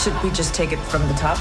Should we just take it from the top?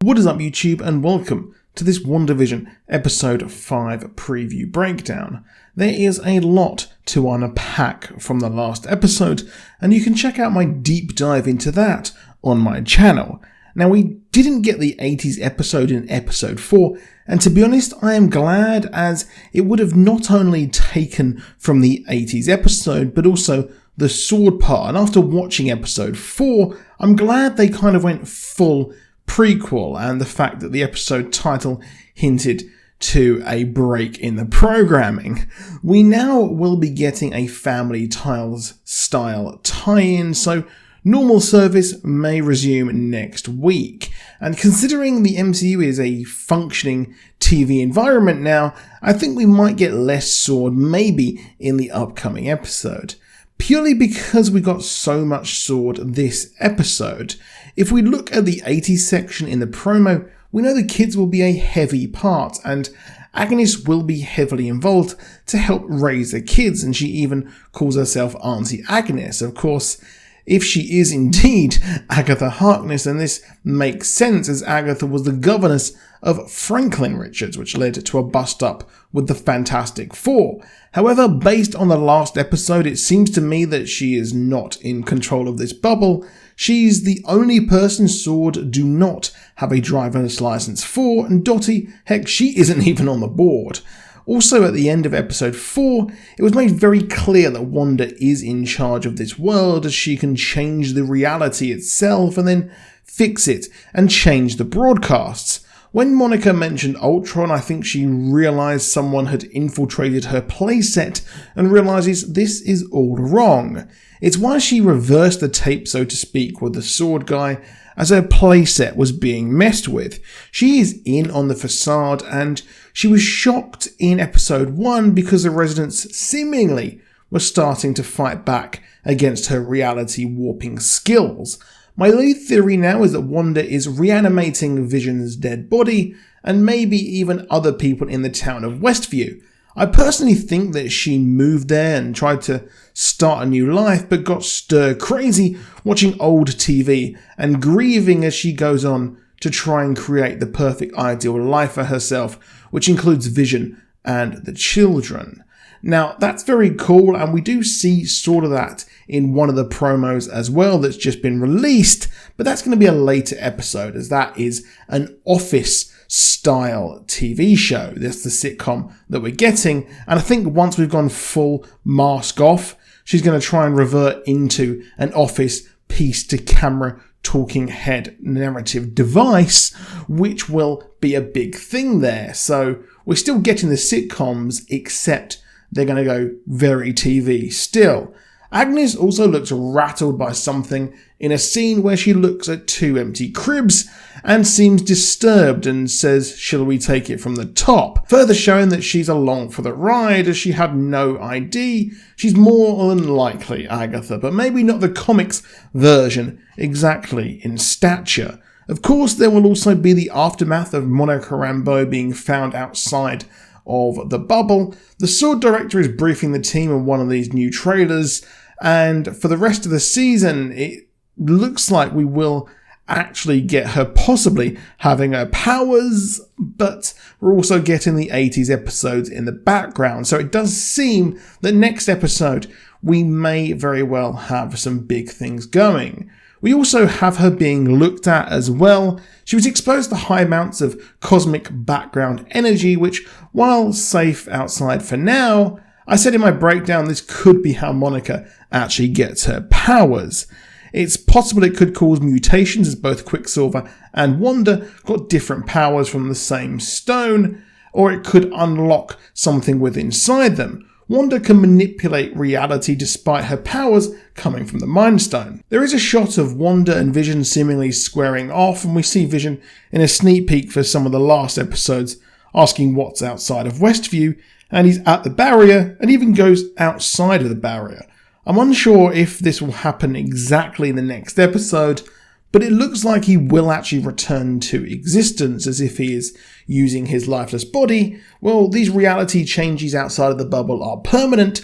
What is up, YouTube, and welcome to this Wandavision episode 5 preview breakdown. There is a lot to unpack from the last episode, and you can check out my deep dive into that on my channel. Now, we didn't get the 80s episode in episode 4, and to be honest, I am glad, as it would have not only taken from the 80s episode, but also the sword part. And after watching episode 4, I'm glad they kind of went full prequel, and the fact that the episode title hinted to a break in the programming. We now will be getting a Family Ties style tie-in, so normal service may resume next week. And considering the MCU is a functioning TV environment now, I think we might get less sword maybe in the upcoming episode. Purely because we got so much sword this episode. If we look at the 80s section in the promo, we know the kids will be a heavy part, and Agnes will be heavily involved to help raise the kids, and she even calls herself Auntie Agnes. Of course, if she is indeed Agatha Harkness, then this makes sense, as Agatha was the governess of Franklin Richards, which led to a bust-up with the Fantastic Four. However, based on the last episode, it seems to me that she is not in control of this bubble. She's the only person SWORD do not have a driver's license for, and Dottie, heck, she isn't even on the board. Also, at the end of episode 4, it was made very clear that Wanda is in charge of this world, as she can change the reality itself and then fix it and change the broadcasts. When Monica mentioned Ultron, I think she realised someone had infiltrated her playset and realises this is all wrong. It's why she reversed the tape, so to speak, with the sword guy, as her playset was being messed with. She is in on the facade, and she was shocked in episode 1 because the residents seemingly were starting to fight back against her reality warping skills. My lead theory now is that Wanda is reanimating Vision's dead body, and maybe even other people in the town of Westview. I personally think that she moved there and tried to start a new life, but got stir crazy watching old TV and grieving as she goes on to try and create the perfect ideal life for herself, which includes Vision and the children. Now, that's very cool, and we do see sort of that in one of the promos as well that's just been released, but that's going to be a later episode, as that is an Office-style TV show. That's the sitcom that we're getting, and I think once we've gone full mask off, she's going to try and revert into an Office piece-to-camera talking head narrative device, which will be a big thing there. So we're still getting the sitcoms, except they're going to go very TV still. Agnes also looks rattled by something in a scene where she looks at 2 empty cribs and seems disturbed and says, "Shall we take it from the top?" Further showing that she's along for the ride, as she had no ID. She's more than likely Agatha, but maybe not the comics version exactly in stature. Of course, there will also be the aftermath of Monica Rambeau being found outside of the bubble. The sword director is briefing the team on one of these new trailers, and for the rest of the season, it looks like we will actually get her possibly having her powers, but we're also getting the 80s episodes in the background, so it does seem that next episode we may very well have some big things going. We also have her being looked at as well. She was exposed to high amounts of cosmic background energy, which, while safe outside for now, I said in my breakdown this could be how Monica actually gets her powers. It's possible it could cause mutations, as both Quicksilver and Wanda got different powers from the same stone, or it could unlock something within inside them. Wanda can manipulate reality despite her powers coming from the Mind Stone. There is a shot of Wanda and Vision seemingly squaring off, and we see Vision in a sneak peek for some of the last episodes asking what's outside of Westview, and he's at the barrier and even goes outside of the barrier. I'm unsure if this will happen exactly in the next episode, but it looks like he will actually return to existence, as if he is using his lifeless body. Well, these reality changes outside of the bubble are permanent,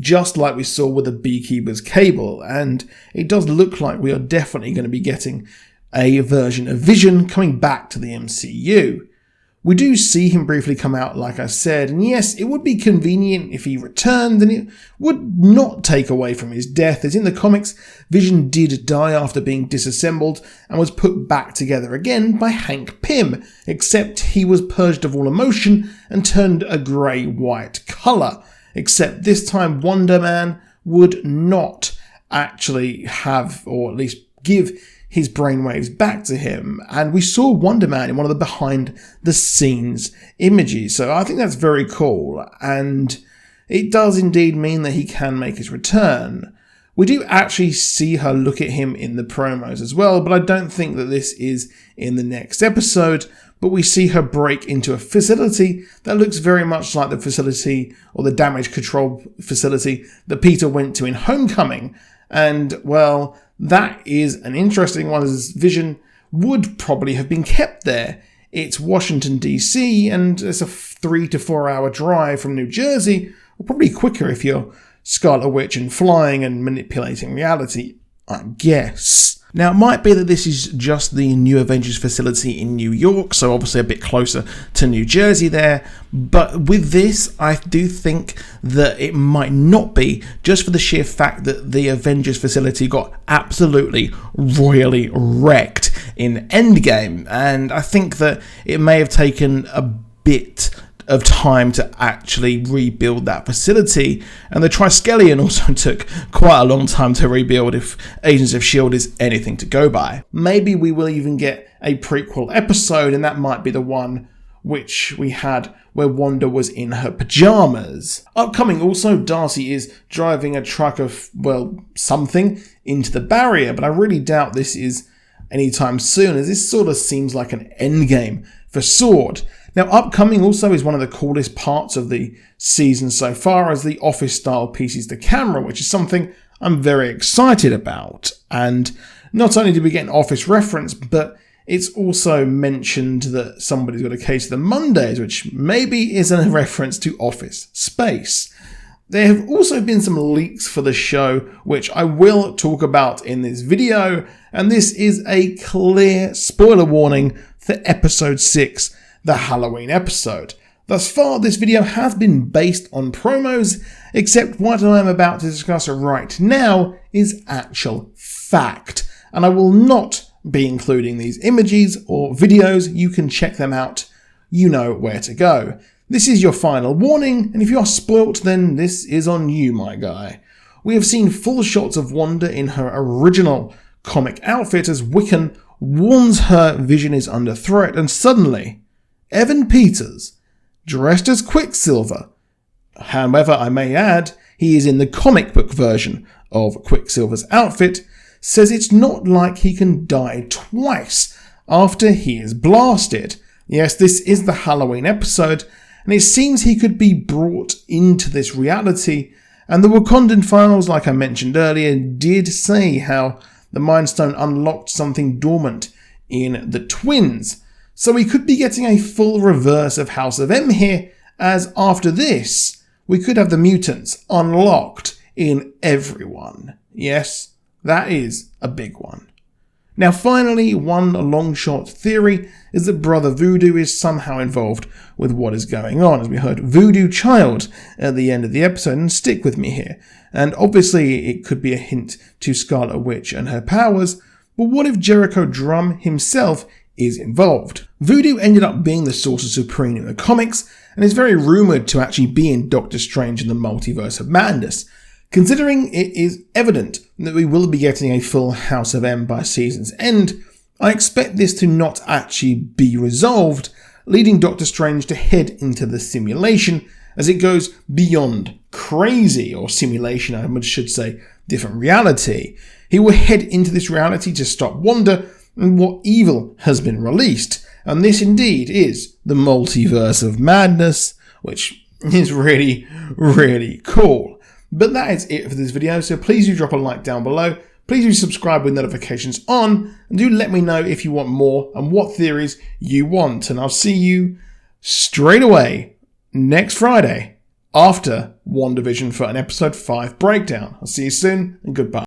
just like we saw with the Beekeeper's Cable, and it does look like we are definitely going to be getting a version of Vision coming back to the MCU. We do see him briefly come out, like I said, and yes, it would be convenient if he returned, and it would not take away from his death, as in the comics, Vision did die after being disassembled and was put back together again by Hank Pym, except he was purged of all emotion and turned a grey-white colour, except this time Wonder Man would not actually have, or at least give, his brainwaves back to him, and we saw Wonder Man in one of the behind the scenes images, so I think that's very cool, and it does indeed mean that he can make his return. We do actually see her look at him in the promos as well, but I don't think that this is in the next episode, but we see her break into a facility that looks very much like the facility, or the damage control facility, that Peter went to in Homecoming, and, well, that is an interesting one, as Vision would probably have been kept there. It's Washington, D.C., and it's a 3 to 4 hour drive from New Jersey, or probably quicker if you're Scarlet Witch and flying and manipulating reality, I guess. Now, it might be that this is just the New Avengers facility in New York, so obviously a bit closer to New Jersey there, but with this, I do think that it might not be, just for the sheer fact that the Avengers facility got absolutely royally wrecked in Endgame, and I think that it may have taken a bit of time to actually rebuild that facility, and the Triskelion also took quite a long time to rebuild if Agents of S.H.I.E.L.D. is anything to go by. Maybe we will even get a prequel episode, and that might be the one which we had where Wanda was in her pajamas. Upcoming also, Darcy is driving a truck of, well, something into the barrier, but I really doubt this is anytime soon, as this sort of seems like an endgame for S.W.O.R.D. Now, upcoming also is one of the coolest parts of the season so far, as the office-style pieces to camera, which is something I'm very excited about. And not only did we get an office reference, but it's also mentioned that somebody's got a case of the Mondays, which maybe is a reference to Office Space. There have also been some leaks for the show, which I will talk about in this video, and this is a clear spoiler warning for episode 6, the Halloween episode. Thus far, this video has been based on promos, except what I am about to discuss right now is actual fact, and I will not be including these images or videos. You can check them out. You know where to go. This is your final warning, and if you are spoilt, then this is on you, my guy. We have seen full shots of Wanda in her original comic outfit as Wiccan warns her Vision is under threat, and suddenly Evan Peters, dressed as Quicksilver, however I may add, he is in the comic book version of Quicksilver's outfit, says it's not like he can die twice after he is blasted. Yes, this is the Halloween episode, and it seems he could be brought into this reality, and the Wakandan files, like I mentioned earlier, did say how the Mind Stone unlocked something dormant in the twins. So we could be getting a full reverse of House of M here, as after this, we could have the mutants unlocked in everyone. Yes, that is a big one. Now finally, one long-shot theory is that Brother Voodoo is somehow involved with what is going on, as we heard Voodoo Child at the end of the episode, and stick with me here. And obviously it could be a hint to Scarlet Witch and her powers, but what if Jericho Drumm himself is involved? Voodoo ended up being the Sorcerer Supreme in the comics, and is very rumoured to actually be in Doctor Strange in the Multiverse of Madness. Considering it is evident that we will be getting a full House of M by season's end, I expect this to not actually be resolved, leading Doctor Strange to head into the simulation as it goes beyond crazy, or simulation I should say, different reality. He will head into this reality to stop Wanda and what evil has been released, and this indeed is the Multiverse of Madness, which is really, really cool. But that is it for this video, so please do drop a like down below, please do subscribe with notifications on, and do let me know if you want more and what theories you want, and I'll see you straight away next Friday after WandaVision for an episode 5 breakdown. I'll see you soon, and goodbye.